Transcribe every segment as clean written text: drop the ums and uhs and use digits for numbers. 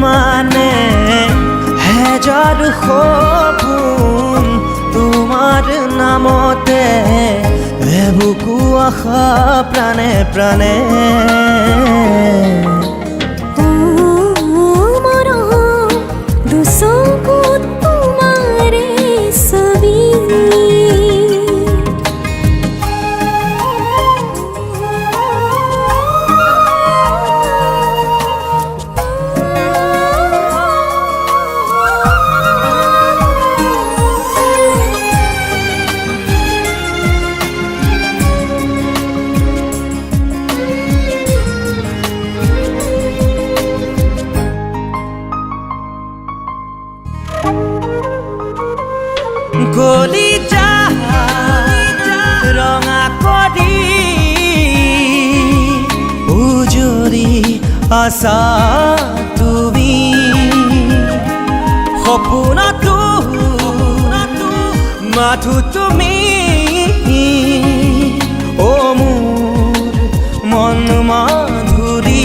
মানে হেজাৰ সপোন তোমাৰ নামতে বুকু আশা প্ৰাণে প্ৰাণে গলি যা ৰঙা কৰি উজৰি আছা তুমি সপোনতো মাথো তুমি অ মোৰ মন মাধুৰী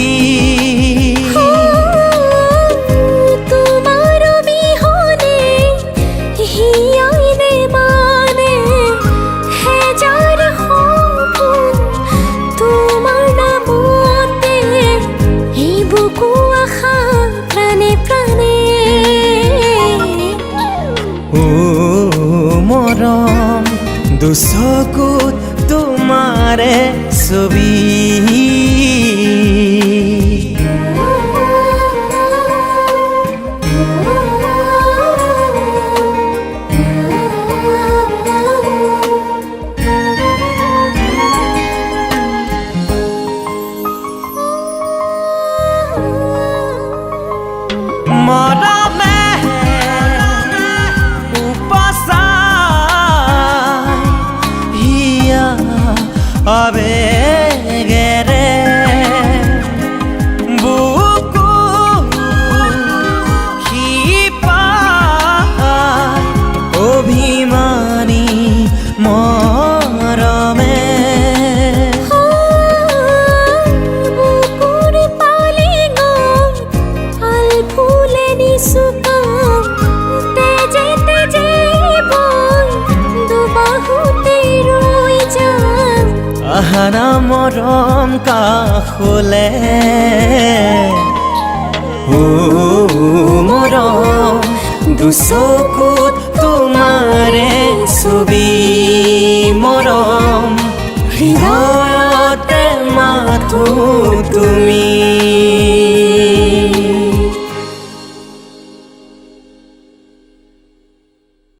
মৰম দুচকুত তোমাৰে ছবি মৰমে আবেগেৰে বুকু শিপাই অভিমানী মৰমে বুকুৰ পালিঙত আল ফুলে নিচুকা তেজে তেজে বৈ দুবাহুতে ৰৈ যাম আহানা মৰম কাষলে মৰম দুচকুত তোমাৰে ছবি মৰম হৃদয়তে মাথো তুমি